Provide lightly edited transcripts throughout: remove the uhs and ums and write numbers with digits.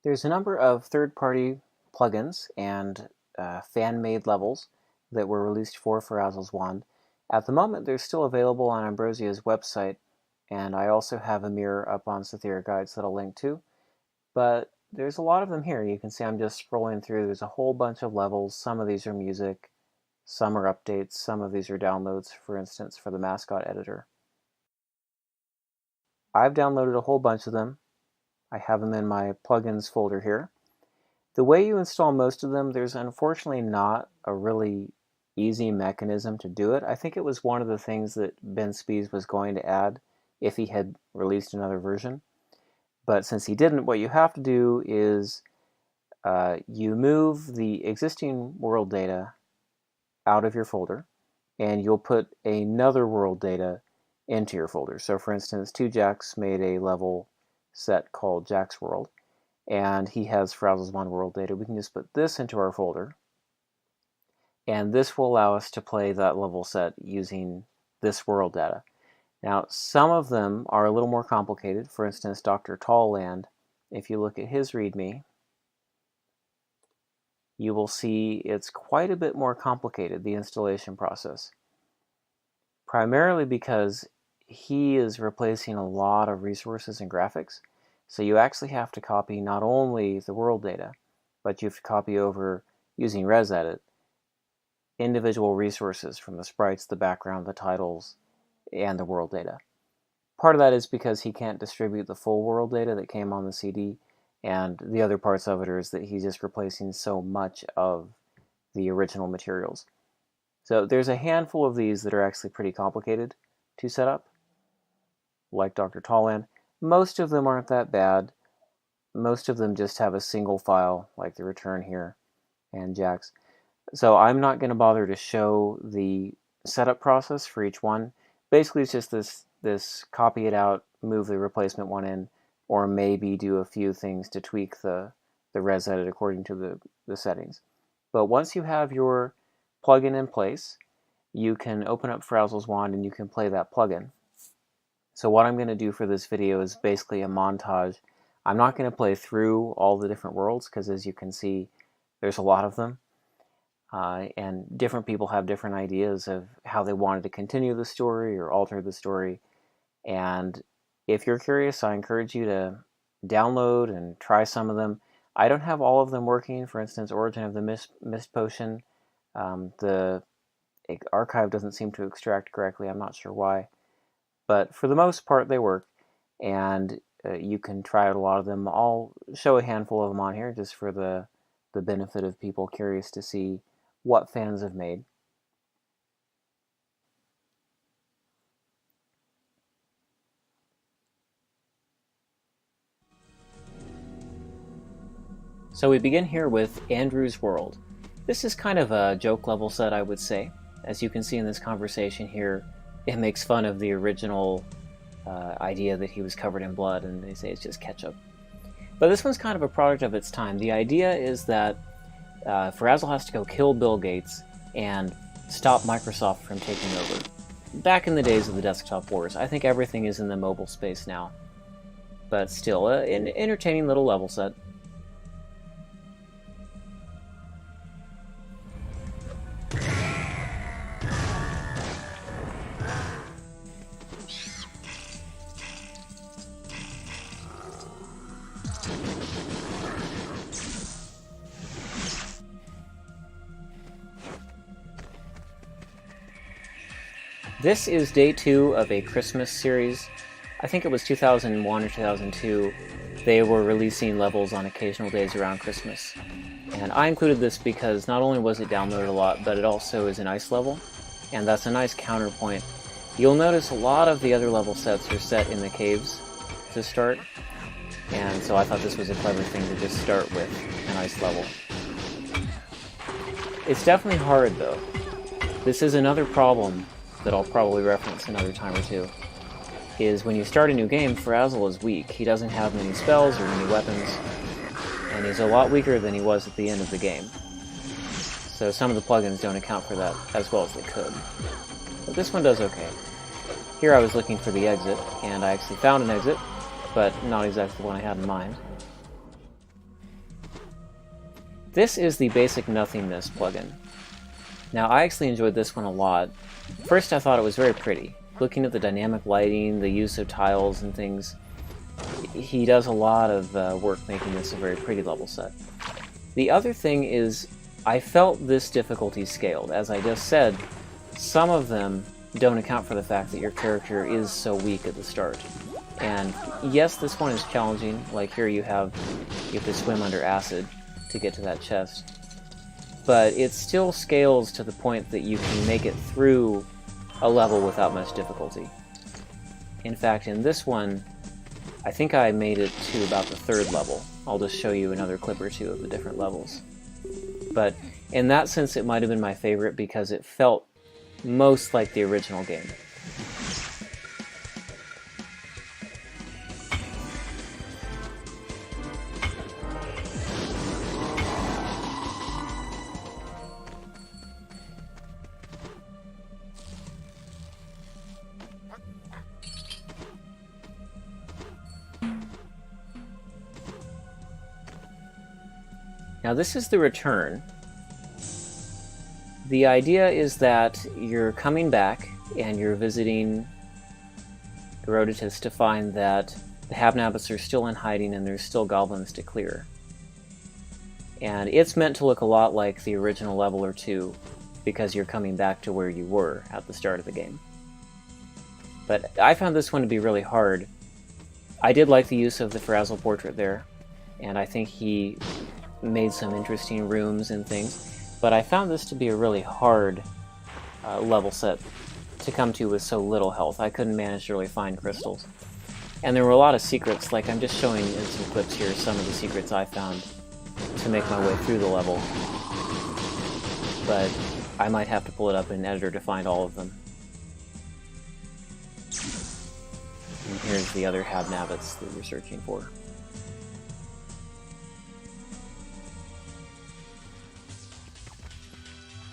There's a number of third-party plugins and fan-made levels that were released for Ferazel's wand. At the moment, they're still available on Ambrosia's website, and I also have a mirror up on Cythera Guides that I'll link to. But there's a lot of them here. You can see I'm just scrolling through. There's a whole bunch of levels. Some of these are music, some are updates, some of these are downloads, for instance, for the mascot editor. I've downloaded a whole bunch of them. I have them in my plugins folder here. The way you install most of them, there's unfortunately not a really easy mechanism to do it. I think it was one of the things that Ben Spies was going to add if he had released another version. But since he didn't, what you have to do is you move the existing world data out of your folder, and you'll put another world data into your folder. So for instance, 2Jax made a level set called Jax World, and he has Ferazel's wand world data. We can just put this into our folder, and this will allow us to play that level set using this world data. Now, some of them are a little more complicated. For instance, Dr. Tolin, if you look at his README, you will see it's quite a bit more complicated, the installation process. Primarily because he is replacing a lot of resources and graphics. So you actually have to copy not only the world data, but you have to copy over, using ResEdit, individual resources from the sprites, the background, the titles, and the world data. Part of that is because he can't distribute the full world data that came on the CD, and the other parts of it is that he's just replacing so much of the original materials. So there's a handful of these that are actually pretty complicated to set up, like Dr. Tolin. Most of them aren't that bad. Most of them just have a single file, like the return here and Jax. So I'm not going to bother to show the setup process for each one. Basically, it's just this copy it out, move the replacement one in, or maybe do a few things to tweak the ResEdit according to the settings. But once you have your plugin in place, you can open up Ferazel's wand and you can play that plugin. So what I'm going to do for this video is basically a montage. I'm not going to play through all the different worlds because, as you can see, there's a lot of them. And different people have different ideas of how they wanted to continue the story or alter the story. And if you're curious, I encourage you to download and try some of them. I don't have all of them working. For instance, Origin of the Mist Potion. The archive doesn't seem to extract correctly. I'm not sure why. But for the most part, they work. And you can try out a lot of them. I'll show a handful of them on here just for the benefit of people curious to see what fans have made. So we begin here with Andrew's World. This is kind of a joke level set, I would say. As you can see in this conversation here, it makes fun of the original idea that he was covered in blood, and they say it's just ketchup. But this one's kind of a product of its time. The idea is that Ferazel has to go kill Bill Gates and stop Microsoft from taking over. Back in the days of the desktop wars, I think everything is in the mobile space now. But still, an entertaining little level set. This is day 2 of a Christmas series. I think it was 2001 or 2002. They were releasing levels on occasional days around Christmas. And I included this because not only was it downloaded a lot, but it also is an ice level, and that's a nice counterpoint. You'll notice a lot of the other level sets are set in the caves to start, and so I thought this was a clever thing to just start with an ice level. It's definitely hard, though. This is another problem that I'll probably reference another time or two, is when you start a new game, Ferazel is weak. He doesn't have many spells or many weapons, and he's a lot weaker than he was at the end of the game. So some of the plugins don't account for that as well as they could. But this one does okay. Here I was looking for the exit, and I actually found an exit, but not exactly the one I had in mind. This is the basic Nothingness plugin. Now, I actually enjoyed this one a lot. First, I thought it was very pretty. Looking at the dynamic lighting, the use of tiles and things, he does a lot of work making this a very pretty level set. The other thing is, I felt this difficulty scaled. As I just said, some of them don't account for the fact that your character is so weak at the start. And yes, this one is challenging. Like here you have to swim under acid to get to that chest. But it still scales to the point that you can make it through a level without much difficulty. In fact, in this one, I think I made it to about the 3rd level. I'll just show you another clip or two of the different levels. But in that sense, it might have been my favorite because it felt most like the original game. Now this is the return. The idea is that you're coming back and you're visiting Herodotus to find that the Habnabits are still in hiding and there's still goblins to clear. And it's meant to look a lot like the original level or two because you're coming back to where you were at the start of the game. But I found this one to be really hard. I did like the use of the Ferazel portrait there, and I think he made some interesting rooms and things, but I found this to be a really hard level set to come to with so little health. I couldn't manage to really find crystals. And there were a lot of secrets, like I'm just showing in some clips here some of the secrets I found to make my way through the level. But I might have to pull it up in editor to find all of them. And here's the other Habnabits that we're searching for.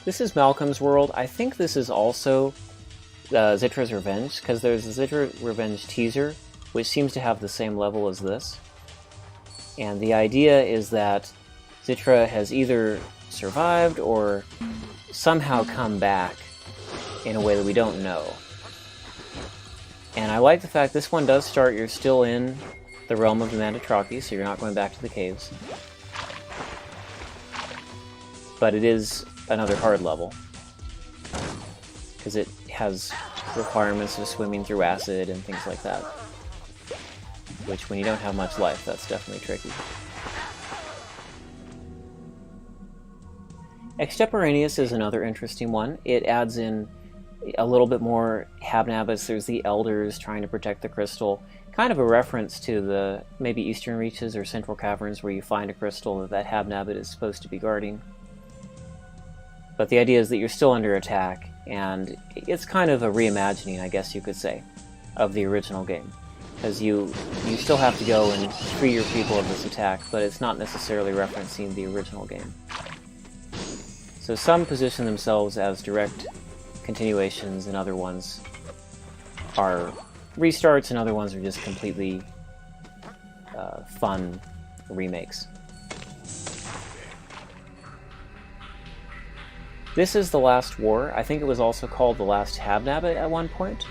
This is Malcolm's World. I think this is also Zitra's Revenge, because there's a Zitra Revenge teaser, which seems to have the same level as this. And the idea is that Zitra has either survived or somehow come back in a way that we don't know. And I like the fact this one does start, you're still in the realm of the Mantitraki, so you're not going back to the caves. But it is another hard level, because it has requirements of swimming through acid and things like that, which when you don't have much life, that's definitely tricky. Extemporaneous is another interesting one. It adds in a little bit more Habnabits. There's the elders trying to protect the crystal, kind of a reference to the maybe Eastern Reaches or Central Caverns where you find a crystal that Habnabit is supposed to be guarding. But the idea is that you're still under attack, and it's kind of a reimagining, I guess you could say, of the original game. Because you still have to go and free your people of this attack, but it's not necessarily referencing the original game. So some position themselves as direct continuations, and other ones are restarts, and other ones are just completely fun remakes. This is The Last War. I think it was also called The Last Habnabit at one point.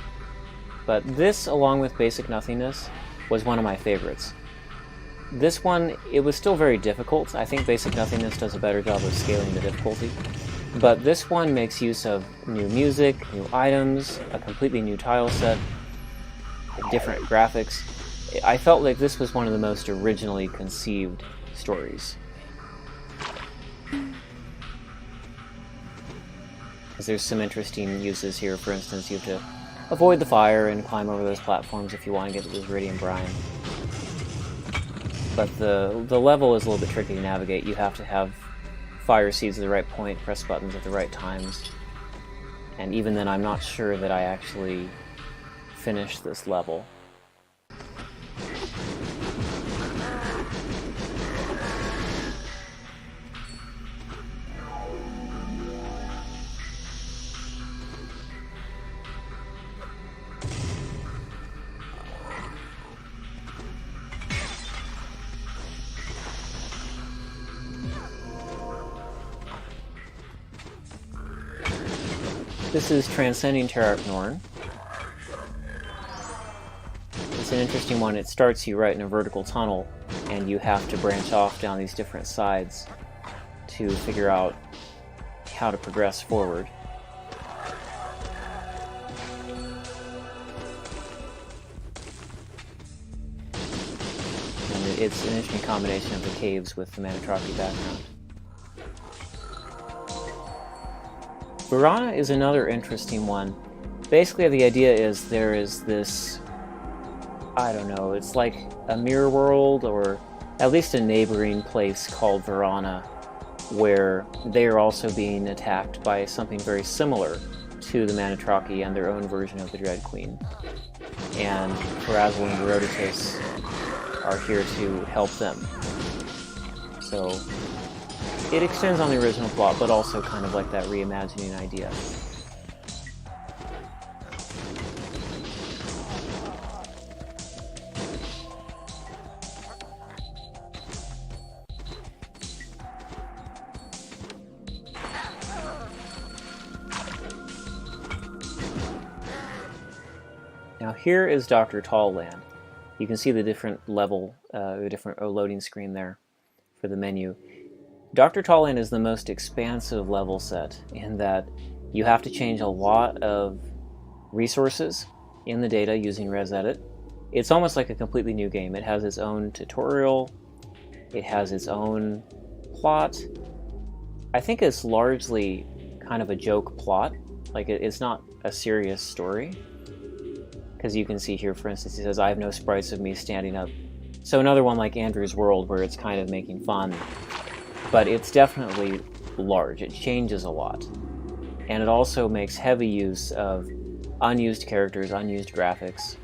But this, along with Basic Nothingness, was one of my favorites. This one, it was still very difficult. I think Basic Nothingness does a better job of scaling the difficulty. But this one makes use of new music, new items, a completely new tile set, different graphics. I felt like this was one of the most originally conceived stories. There's some interesting uses here. For instance, you have to avoid the fire and climb over those platforms if you want to get to this Viridian Brine. But the level is a little bit tricky to navigate. You have to have fire seeds at the right point, press buttons at the right times. And even then, I'm not sure that I actually finished this level. This is Transcending Terok Nor. It's an interesting one. It starts you right in a vertical tunnel, and you have to branch off down these different sides to figure out how to progress forward. And it's an interesting combination of the caves with the Manitraki background. Piranha is another interesting one. Basically, the idea is there is this, I don't know, it's like a mirror world, or at least a neighboring place called Piranha, where they are also being attacked by something very similar to the Manitraki and their own version of the Dread Queen. And Ferazel and Herodotus are here to help them. So it extends on the original plot, but also kind of like that reimagining idea. Now here is Dr. Tolin. You can see the different level, the different loading screen there for the menu. Dr. Tolin is the most expansive level set in that you have to change a lot of resources in the data using ResEdit. It's almost like a completely new game. It has its own tutorial, it has its own plot. I think it's largely kind of a joke plot, like it's not a serious story. Because you can see here, for instance, he says, I have no sprites of me standing up. So another one like Andrew's World, where it's kind of making fun. But it's definitely large. It changes a lot. And it also makes heavy use of unused characters, unused graphics.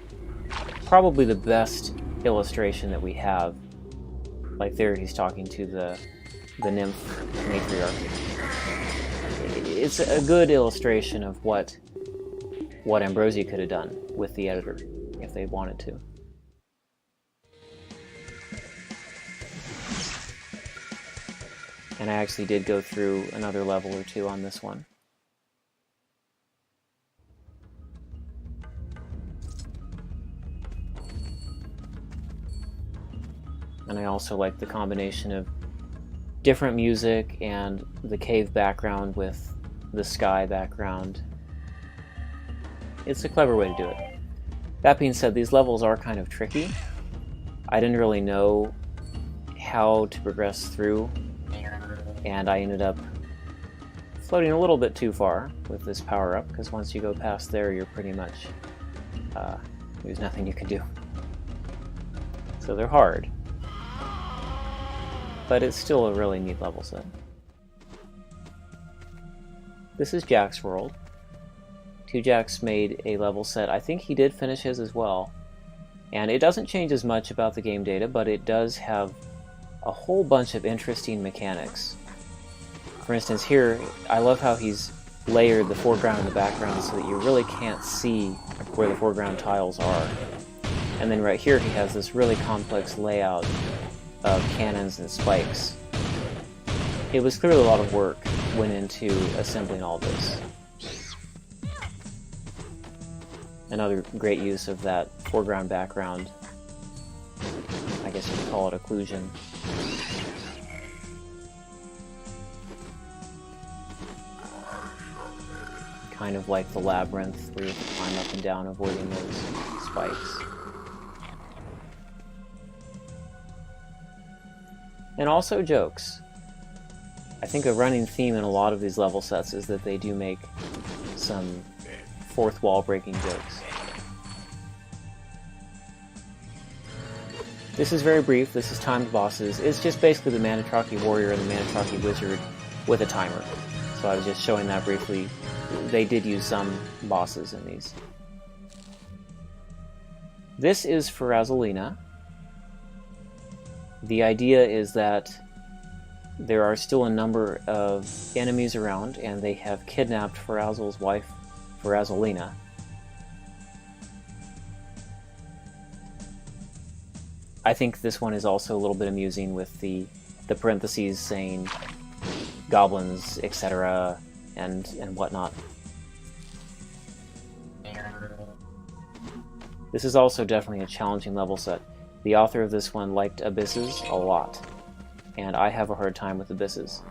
Probably the best illustration that we have. Like there, he's talking to the nymph matriarch. It's a good illustration of what Ambrosia could have done with the editor, if they wanted to. And I actually did go through another level or two on this one. And I also like the combination of different music and the cave background with the sky background. It's a clever way to do it. That being said, these levels are kind of tricky. I didn't really know how to progress through, and I ended up floating a little bit too far with this power-up, because once you go past there, you're pretty much... there's nothing you can do. So they're hard. But it's still a really neat level set. This is Jax World. 2Jax made a level set. I think he did finish his as well. And it doesn't change as much about the game data, but it does have a whole bunch of interesting mechanics. For instance, here, I love how he's layered the foreground and the background so that you really can't see where the foreground tiles are. And then right here he has this really complex layout of cannons and spikes. It was clearly a lot of work went into assembling all this. Another great use of that foreground background, I guess you could call it occlusion. Kind of like the labyrinth where you have to climb up and down avoiding those spikes. And also jokes. I think a running theme in a lot of these level sets is that they do make some fourth wall breaking jokes. This is very brief. This is timed bosses. It's just basically the Manitraki warrior and the Manitraki wizard with a timer. So I was just showing that briefly. They did use some bosses in these. This is Feroz Alina. The idea is that there are still a number of enemies around, and they have kidnapped Ferazel's wife, Feroz Alina. I think this one is also a little bit amusing with the parentheses saying goblins, etc., and whatnot. This is also definitely a challenging level set. The author of this one liked abysses a lot, and I have a hard time with abysses.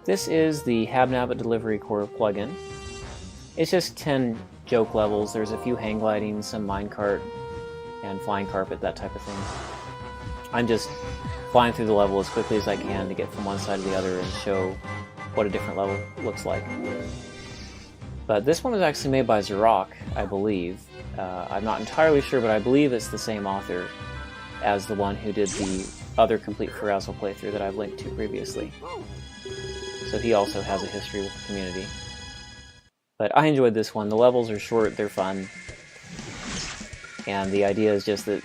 This is the Habnabit Delivery Core plugin. It's just 10 joke levels. There's a few hang gliding, some minecart, and flying carpet, that type of thing. I'm just flying through the level as quickly as I can to get from one side to the other and show what a different level looks like. But this one was actually made by Terok, I believe. I'm not entirely sure, but I believe it's the same author as the one who did the other complete Ferazel playthrough that I've linked to previously. So he also has a history with the community. But I enjoyed this one. The levels are short, they're fun. And the idea is just that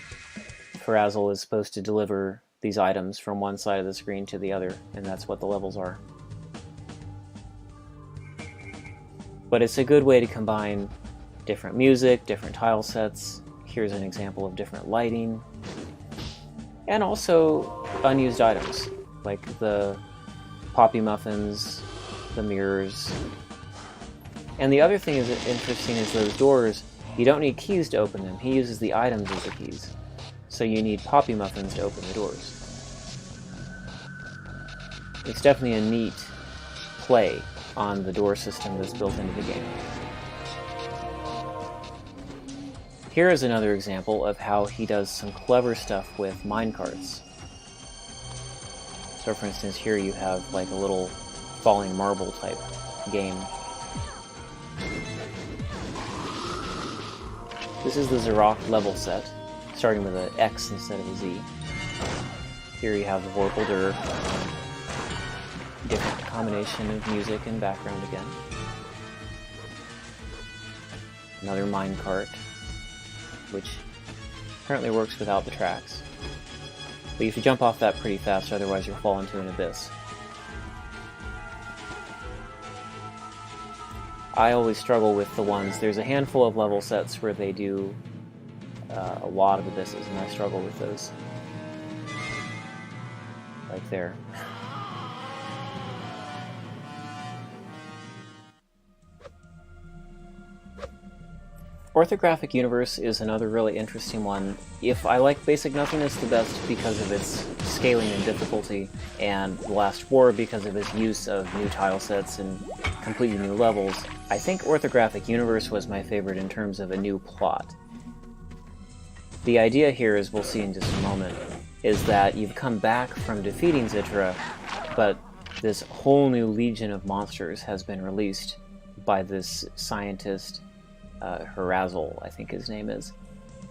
Ferazel is supposed to deliver these items from one side of the screen to the other, and that's what the levels are. But it's a good way to combine different music, different tile sets. Here's an example of different lighting. And also unused items, like the poppy muffins, the mirrors. And the other thing is interesting is those doors, you don't need keys to open them. He uses the items as the keys. So you need poppy muffins to open the doors. It's definitely a neat play on the door system that's built into the game. Here is another example of how he does some clever stuff with minecarts. So for instance, here you have like a little falling marble type game. This is the Terok level set, starting with an X instead of a Z. Here you have the Vorpalder, different combination of music and background again. Another minecart, which apparently works without the tracks. But you have to jump off that pretty fast, otherwise you'll fall into an abyss. I always struggle with the ones, there's a handful of level sets where they do a lot of abysses, and I struggle with those. Like there. Orthographic Universe is another really interesting one. If I like Basic Nothingness the best because of its scaling and difficulty, and The Last War because of its use of new tile sets and completely new levels, I think Orthographic Universe was my favorite in terms of a new plot. The idea here, as we'll see in just a moment, is that you've come back from defeating Zitra, but this whole new legion of monsters has been released by this scientist, Ferazel, I think his name is.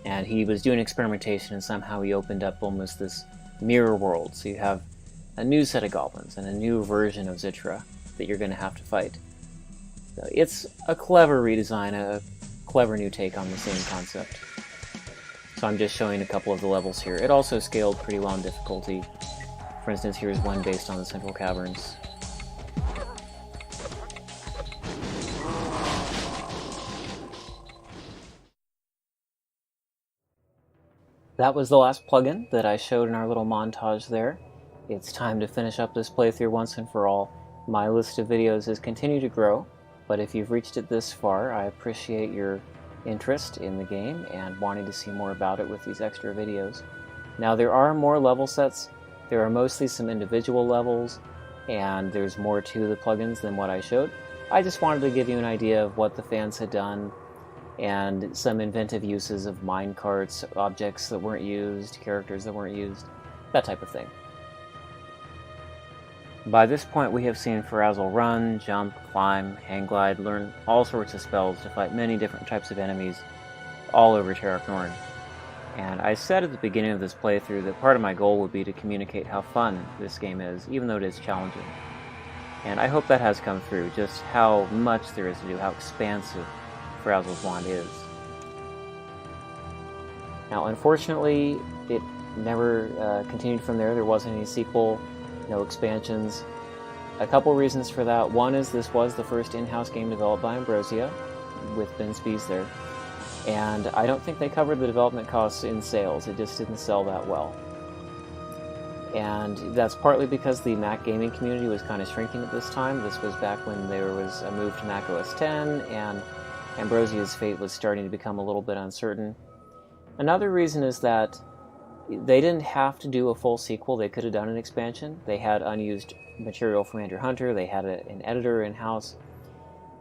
And he was doing experimentation, and somehow he opened up almost this mirror world. So you have a new set of goblins and a new version of Zitra that you're going to have to fight. So it's a clever redesign, a clever new take on the same concept. So I'm just showing a couple of the levels here. It also scaled pretty well in difficulty. For instance, here's one based on the Central Caverns. That was the last plugin that I showed in our little montage there. It's time to finish up this playthrough once and for all. My list of videos has continued to grow, but if you've reached it this far, I appreciate your interest in the game and wanting to see more about it with these extra videos. Now there are more level sets. There are mostly some individual levels, and there's more to the plugins than what I showed. I just wanted to give you an idea of what the fans had done, and some inventive uses of minecarts, objects that weren't used, characters that weren't used, that type of thing. By this point we have seen Ferazel run, jump, climb, hang glide, learn all sorts of spells to fight many different types of enemies all over Terok Nor. And I said at the beginning of this playthrough that part of my goal would be to communicate how fun this game is, even though it is challenging. And I hope that has come through, just how much there is to do, how expansive Ferazel's wand is. Now unfortunately it never continued from there. There wasn't any sequel, no expansions. A couple reasons for that. One is this was the first in-house game developed by Ambrosia, with Ben Spies there, and I don't think they covered the development costs in sales. It just didn't sell that well. And that's partly because the Mac gaming community was kind of shrinking at this time. This was back when there was a move to Mac OS X, and Ambrosia's fate was starting to become a little bit uncertain. Another reason is that they didn't have to do a full sequel. They could have done an expansion. They had unused material from Andrew Hunter. They had an editor in-house.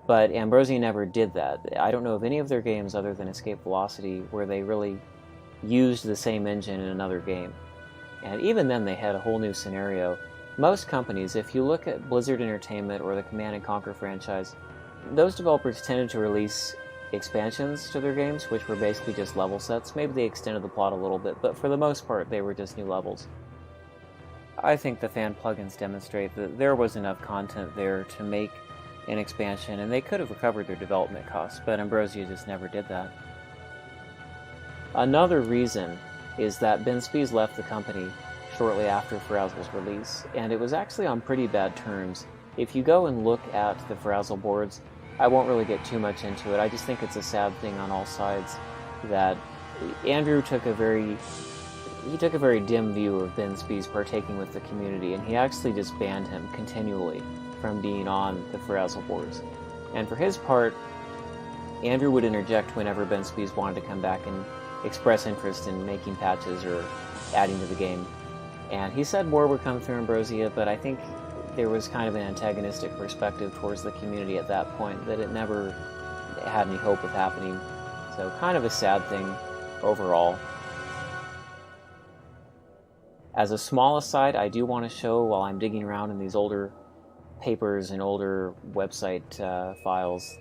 But Ambrosia never did that. I don't know of any of their games other than Escape Velocity where they really used the same engine in another game. And even then, they had a whole new scenario. Most companies, if you look at Blizzard Entertainment or the Command & Conquer franchise, those developers tended to release expansions to their games, which were basically just level sets. Maybe they extended the plot a little bit, but for the most part, they were just new levels. I think the fan plugins demonstrate that there was enough content there to make an expansion, and they could have recovered their development costs, but Ambrosia just never did that. Another reason is that Ben Spies left the company shortly after Ferazel's release, and it was actually on pretty bad terms. If you go and look at the Ferazel boards, I won't really get too much into it. I just think it's a sad thing on all sides that Andrew took a very dim view of Ben Spies partaking with the community, and he actually just banned him continually from being on the Ferazel boards. And for his part, Andrew would interject whenever Ben Spies wanted to come back and express interest in making patches or adding to the game. And he said more would come through Ambrosia, but I think there was kind of an antagonistic perspective towards the community at that point that it never had any hope of happening. So kind of a sad thing overall. As a small aside, I do want to show, while I'm digging around in these older papers and older website files,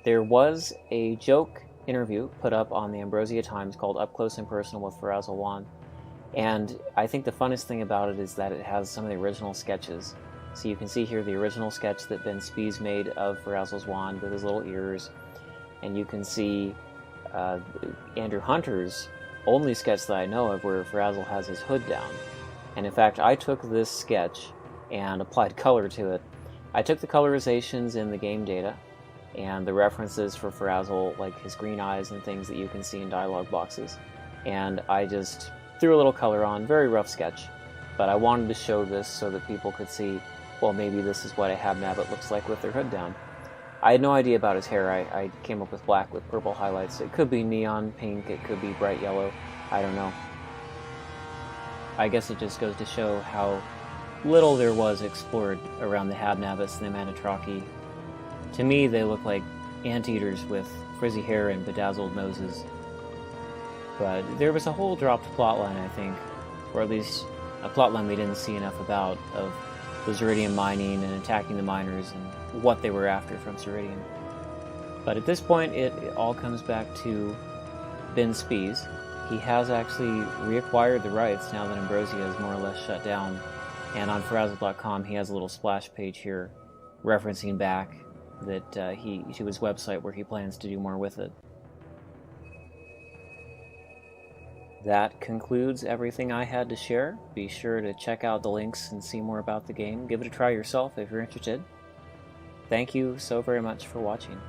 there was a joke interview put up on the Ambrosia Times called Up Close and Personal with Feroz Alina. And I think the funnest thing about it is that it has some of the original sketches. So you can see here the original sketch that Ben Spies made of Ferazel's wand with his little ears. And you can see Andrew Hunter's only sketch that I know of where Ferazel has his hood down. And in fact, I took this sketch and applied color to it. I took the colorizations in the game data and the references for Ferazel, like his green eyes and things that you can see in dialog boxes. And I just threw a little color on, very rough sketch. But I wanted to show this so that people could see, well, maybe this is what a Habnabbit looks like with their hood down. I had no idea about his hair. I came up with black with purple highlights. It could be neon pink, it could be bright yellow, I don't know. I guess it just goes to show how little there was explored around the Habnabbits and the Manitraki. To me, they look like anteaters with frizzy hair and bedazzled noses. But there was a whole dropped plotline, I think, or at least a plotline we didn't see enough about, of Blizzardium mining and attacking the miners and what they were after from Ceridian. But at this point, it all comes back to Ben Spies. He has actually reacquired the rights now that Ambrosia is more or less shut down. And on Ferazel.com, he has a little splash page here referencing back that to his website where he plans to do more with it. That concludes everything I had to share. Be sure to check out the links and see more about the game. Give it a try yourself if you're interested. Thank you so very much for watching.